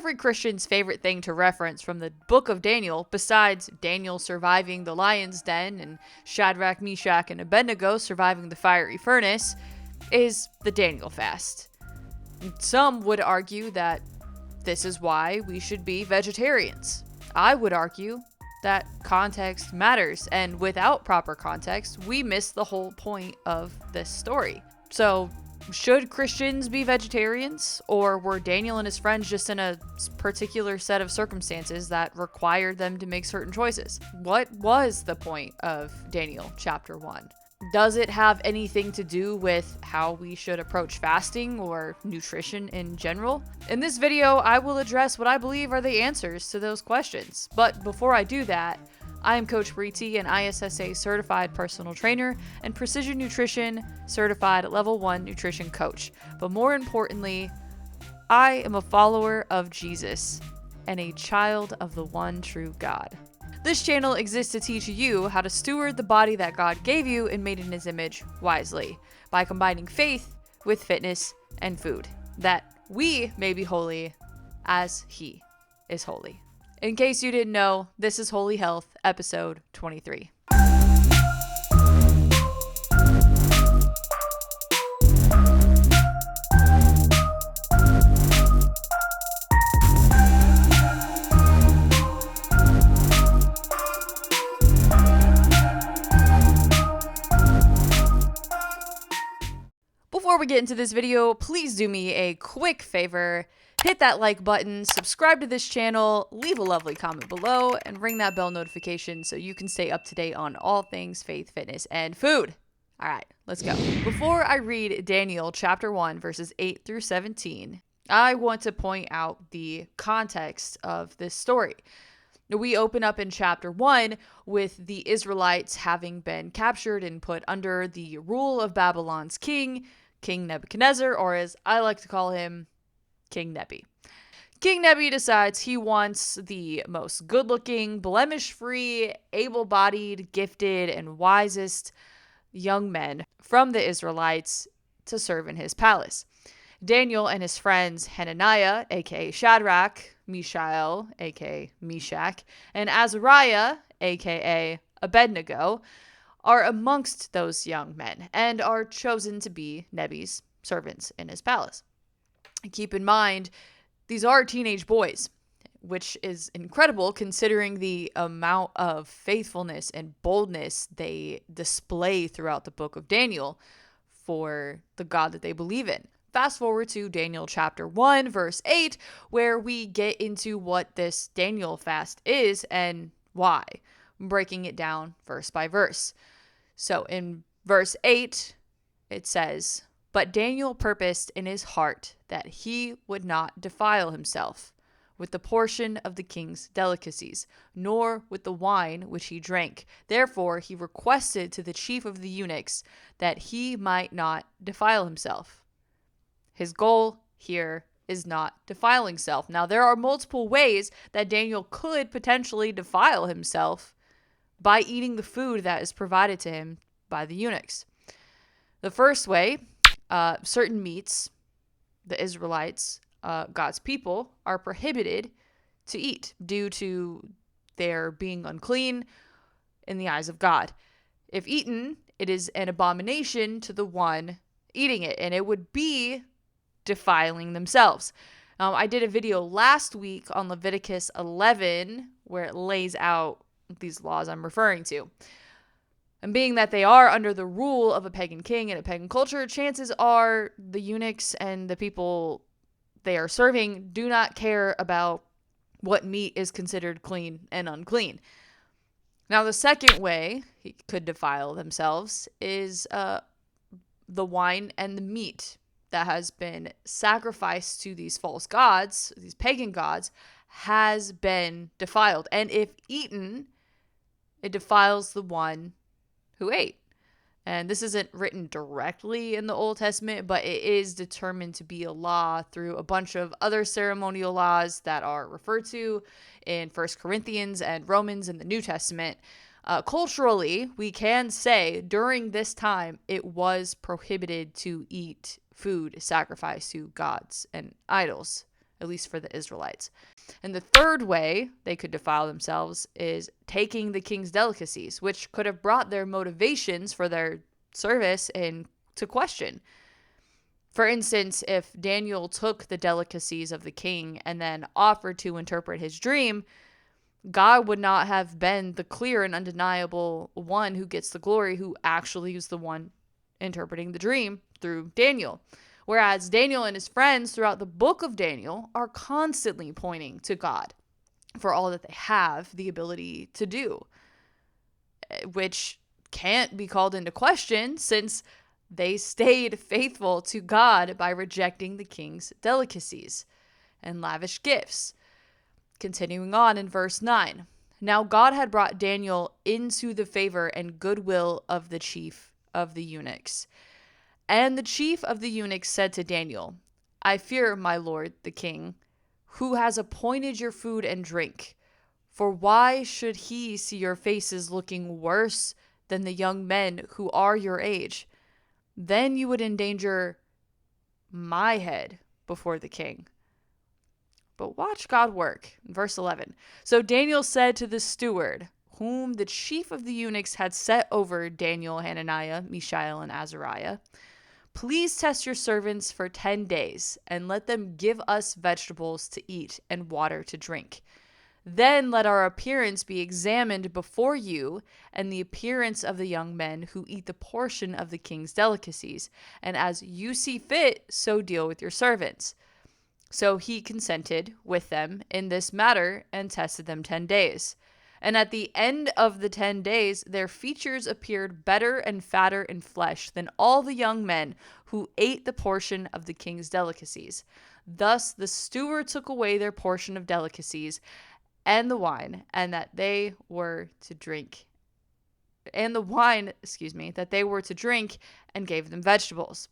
every Christian's favorite thing to reference from the book of Daniel, besides Daniel surviving the lion's den and Shadrach, Meshach, and Abednego surviving the fiery furnace, is the Daniel fast. Some would argue that this is why we should be vegetarians. I would argue that context matters, and without proper context, we miss the whole point of this story. So, should Christians be vegetarians, or were Daniel and his friends just in a particular set of circumstances that required them to make certain choices? What was the point of Daniel chapter 1? Does it have anything to do with how we should approach fasting or nutrition in general? In this video, I will address what I believe are the answers to those questions. But before I do that, I am CoachBri, an ISSA certified personal trainer and precision nutrition certified level 1 nutrition coach. But more importantly, I am a follower of Jesus and a child of the one true God. This channel exists to teach you how to steward the body that God gave you and made in his image wisely by combining faith with fitness and food, that we may be holy as he is holy. In case you didn't know, this is Holy Health, episode 23. Before we get into this video, please do me a quick favor. Hit that like button, subscribe to this channel, leave a lovely comment below, and ring that bell notification so you can stay up to date on all things faith, fitness, and food. All right, let's go. Before I read Daniel chapter 1, verses 8 through 17, I want to point out the context of this story. We open up in chapter 1 with the Israelites having been captured and put under the rule of Babylon's king, King Nebuchadnezzar, or as I like to call him, King Nebi. King Nebi decides he wants the most good-looking, blemish-free, able-bodied, gifted, and wisest young men from the Israelites to serve in his palace. Daniel and his friends Hananiah, aka Shadrach, Mishael, aka Meshach, and Azariah, aka Abednego, are amongst those young men and are chosen to be Nebi's servants in his palace. Keep in mind, these are teenage boys, which is incredible considering the amount of faithfulness and boldness they display throughout the book of Daniel for the God that they believe in. Fast forward to Daniel chapter 1, verse 8, where we get into what this Daniel fast is and why, breaking it down verse by verse. So in verse 8, it says, "But Daniel purposed in his heart that he would not defile himself with the portion of the king's delicacies, nor with the wine which he drank. Therefore he requested to the chief of the eunuchs that he might not defile himself." His goal here is not defiling himself. Now, there are multiple ways that Daniel could potentially defile himself by eating the food that is provided to him by the eunuchs. The first way, certain meats, the Israelites, God's people, are prohibited to eat due to their being unclean in the eyes of God. If eaten, it is an abomination to the one eating it, and it would be defiling themselves. I did a video last week on Leviticus 11 where it lays out these laws I'm referring to. And being that they are under the rule of a pagan king and a pagan culture, chances are the eunuchs and the people they are serving do not care about what meat is considered clean and unclean. Now, the second way he could defile themselves is the wine and the meat that has been sacrificed to these false gods, these pagan gods, has been defiled. And if eaten, it defiles the one who ate. And this isn't written directly in the Old Testament, but it is determined to be a law through a bunch of other ceremonial laws that are referred to in 1 Corinthians and Romans in the New Testament. Culturally, we can say during this time it was prohibited to eat food sacrificed to gods and idols, at least for the Israelites. And the third way they could defile themselves is taking the king's delicacies, which could have brought their motivations for their service into question. For instance, if Daniel took the delicacies of the king and then offered to interpret his dream, God would not have been the clear and undeniable one who gets the glory, who actually is the one interpreting the dream through Daniel. Whereas Daniel and his friends throughout the book of Daniel are constantly pointing to God for all that they have the ability to do, which can't be called into question since they stayed faithful to God by rejecting the king's delicacies and lavish gifts. Continuing on in verse 9. Now God had brought Daniel into the favor and goodwill of the chief of the eunuchs. And the chief of the eunuchs said to Daniel, I fear my lord the king, who has appointed your food and drink. For why should he see your faces looking worse than the young men who are your age? Then you would endanger my head before the king. But watch God work. Verse 11. So Daniel said to the steward, whom the chief of the eunuchs had set over Daniel, Hananiah, Mishael, and Azariah, please test your servants for 10 days, and let them give us vegetables to eat and water to drink. Then let our appearance be examined before you, and the appearance of the young men who eat the portion of the king's delicacies, and as you see fit, so deal with your servants. So he consented with them in this matter and tested them 10 days. And at the end of the 10 days, their features appeared better and fatter in flesh than all the young men who ate the portion of the king's delicacies. Thus the steward took away their portion of delicacies and the wine, and that they were to drink. And the wine, that they were to drink, and gave them vegetables.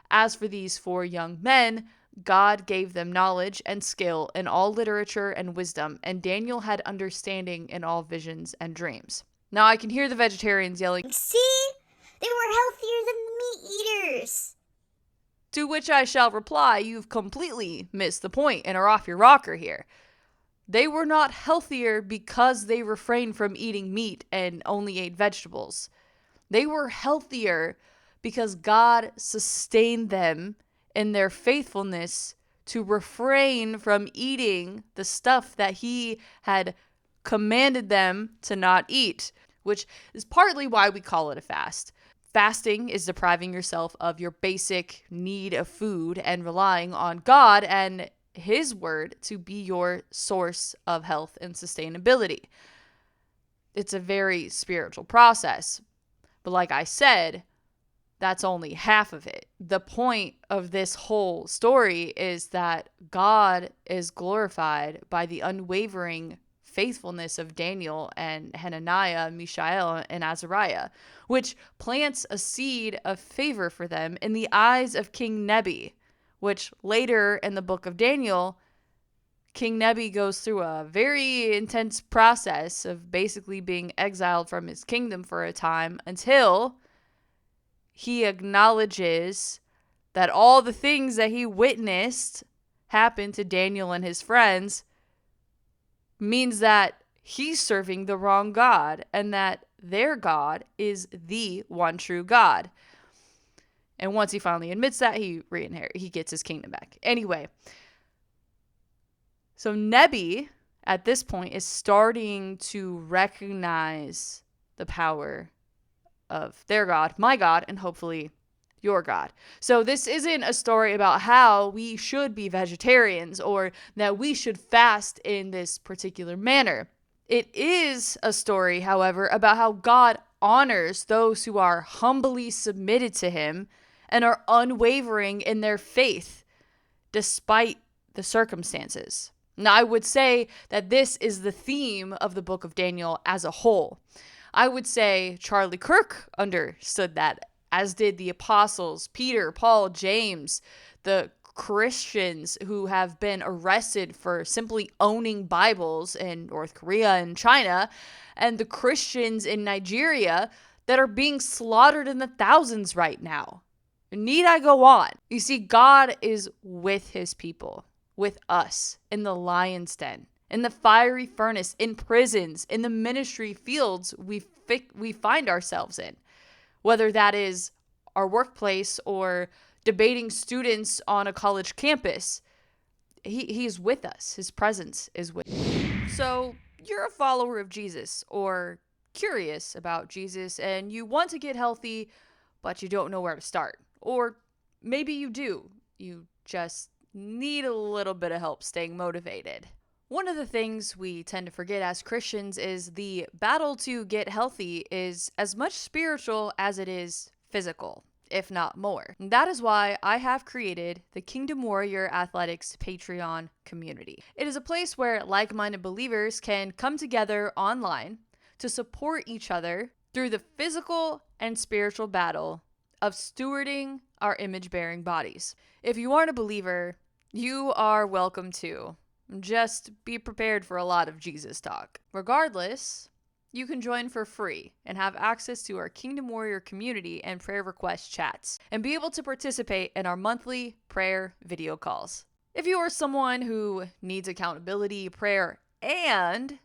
As for these 4 young men, God gave them knowledge and skill in all literature and wisdom, and Daniel had understanding in all visions and dreams. Now I can hear the vegetarians yelling, see? They were healthier than the meat eaters. To which I shall reply, you've completely missed the point and are off your rocker here. They were not healthier because they refrained from eating meat and only ate vegetables. They were healthier because God sustained them in their faithfulness to refrain from eating the stuff that he had commanded them to not eat, which is partly why we call it a fast. Fasting is depriving yourself of your basic need of food and relying on God and his word to be your source of health and sustainability. It's a very spiritual process. But like I said, that's only half of it. The point of this whole story is that God is glorified by the unwavering faithfulness of Daniel and Hananiah, Mishael, and Azariah, which plants a seed of favor for them in the eyes of King Nebi, which later in the book of Daniel, King Nebi goes through a very intense process of basically being exiled from his kingdom for a time until he acknowledges that all the things that he witnessed happen to Daniel and his friends means that he's serving the wrong God and that their God is the one true God. And once he finally admits that, he gets his kingdom back. Anyway, so Nebi at this point is starting to recognize the power of their God, my God, and hopefully your God. So this isn't a story about how we should be vegetarians or that we should fast in this particular manner. It is a story, however, about how God honors those who are humbly submitted to him and are unwavering in their faith despite the circumstances. Now, I would say that this is the theme of the book of Daniel as a whole. I would say Charlie Kirk understood that, as did the apostles, Peter, Paul, James, the Christians who have been arrested for simply owning Bibles in North Korea and China, and the Christians in Nigeria that are being slaughtered in the thousands right now. Need I go on? You see, God is with his people. with us in the lion's den, in the fiery furnace, in prisons, in the ministry fields we find ourselves in, whether that is our workplace or debating students on a college campus. He's with us. His presence is with us. So you're a follower of Jesus or curious about Jesus and you want to get healthy, but you don't know where to start. Or maybe you do. You just need a little bit of help staying motivated. One of the things we tend to forget as Christians is the battle to get healthy is as much spiritual as it is physical, if not more. And that is why I have created the Kingdom Warrior Athletics Patreon community. It is a place where like-minded believers can come together online to support each other through the physical and spiritual battle of stewarding our image-bearing bodies. If you aren't a believer, you are welcome too. Just be prepared for a lot of Jesus talk. Regardless, you can join for free and have access to our Kingdom Warrior community and prayer request chats, and be able to participate in our monthly prayer video calls. If you are someone who needs accountability, prayer, and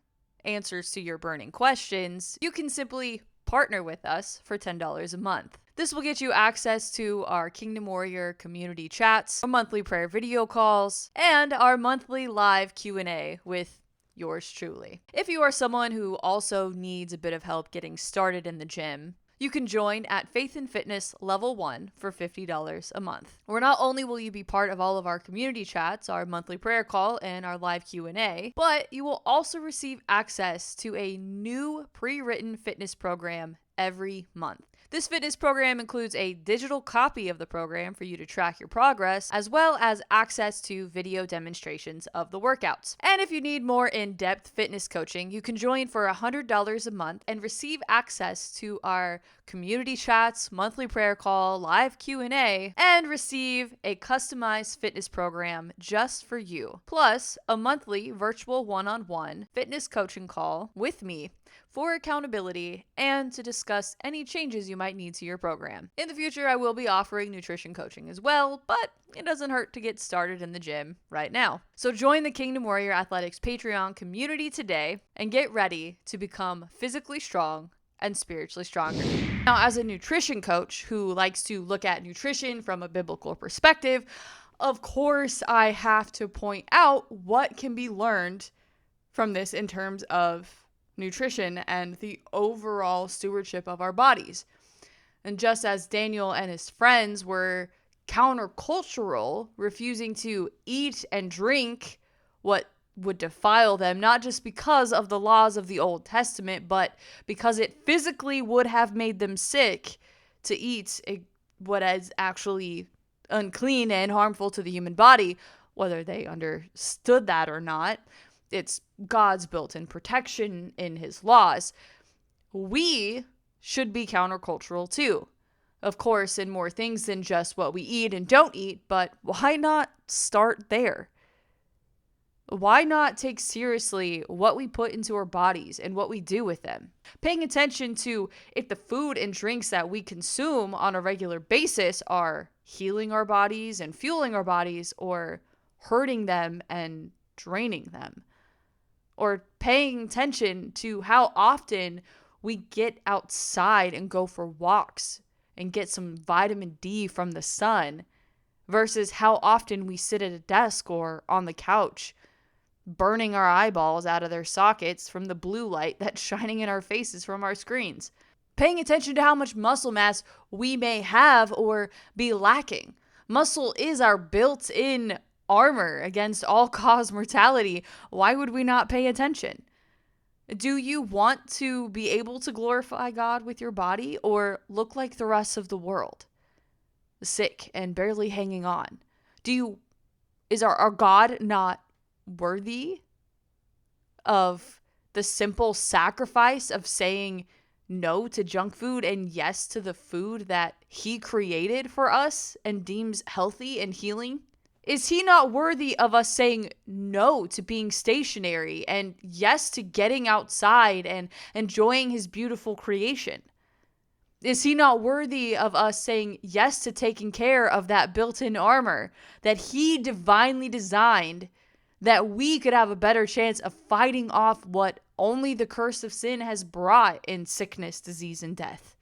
answers to your burning questions, you can simply partner with us for $10 a month. This will get you access to our Kingdom Warrior community chats, our monthly prayer video calls, and our monthly live Q&A with yours truly. If you are someone who also needs a bit of help getting started in the gym, you can join at Faith and Fitness Level 1 for $50 a month. Where not only will you be part of all of our community chats, our monthly prayer call, and our live Q&A, but you will also receive access to a new pre-written fitness program every month. This fitness program includes a digital copy of the program for you to track your progress, as well as access to video demonstrations of the workouts. And if you need more in-depth fitness coaching, you can join for $100 a month and receive access to our community chats, monthly prayer call, live Q&A, and receive a customized fitness program just for you. Plus, a monthly virtual one-on-one fitness coaching call with me for accountability and to discuss any changes you might need to your program. In the future, I will be offering nutrition coaching as well, but it doesn't hurt to get started in the gym right now. So join the Kingdom Warrior Athletics Patreon community today and get ready to become physically strong and spiritually stronger. Now, as a nutrition coach who likes to look at nutrition from a biblical perspective, of course, I have to point out what can be learned from this in terms of nutrition and the overall stewardship of our bodies. And just as Daniel and his friends were countercultural, refusing to eat and drink what would defile them, not just because of the laws of the Old Testament, but because it physically would have made them sick to eat what is actually unclean and harmful to the human body, whether they understood that or not. It's God's built-in protection in his laws. We should be countercultural too. Of course, in more things than just what we eat and don't eat, but why not start there? Why not take seriously what we put into our bodies and what we do with them? Paying attention to if the food and drinks that we consume on a regular basis are healing our bodies and fueling our bodies, or hurting them and draining them. Or paying attention to how often we get outside and go for walks and get some vitamin D from the sun, versus how often we sit at a desk or on the couch burning our eyeballs out of their sockets from the blue light that's shining in our faces from our screens. Paying attention to how much muscle mass we may have or be lacking. Muscle is our built-in armor against all-cause mortality. Why would we not pay attention? Do you want to be able to glorify God with your body or look like the rest of the world? Sick and barely hanging on. Is our God not worthy of the simple sacrifice of saying no to junk food and yes to the food that he created for us and deems healthy and healing? Is he not worthy of us saying no to being stationary and yes to getting outside and enjoying his beautiful creation? Is he not worthy of us saying yes to taking care of that built-in armor that he divinely designed, that we could have a better chance of fighting off what only the curse of sin has brought in sickness, disease, and death?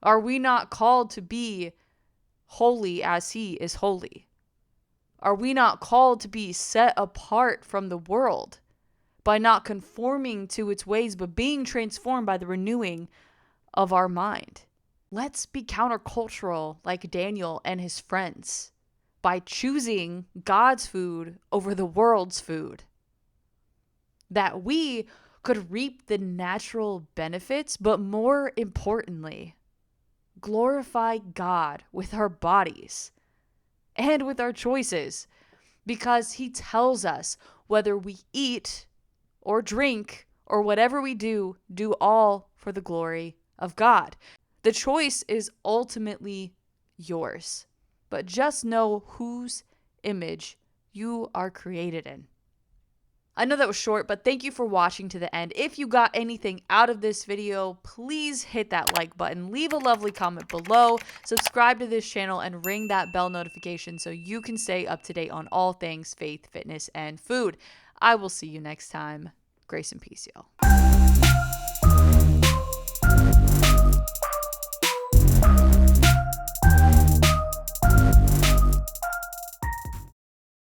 Are we not called to be holy as he is holy? Are we not called to be set apart from the world by not conforming to its ways, but being transformed by the renewing of our mind? Let's be countercultural like Daniel and his friends by choosing God's food over the world's food, that we could reap the natural benefits, but more importantly, glorify God with our bodies and with our choices, because he tells us whether we eat or drink or whatever we do all for the glory of God. The choice is ultimately yours, but just know whose image you are created in. I know that was short, but thank you for watching to the end. If you got anything out of this video, please hit that like button, leave a lovely comment below, subscribe to this channel, and ring that bell notification so you can stay up to date on all things faith, fitness, and food. I will see you next time. Grace and peace, y'all.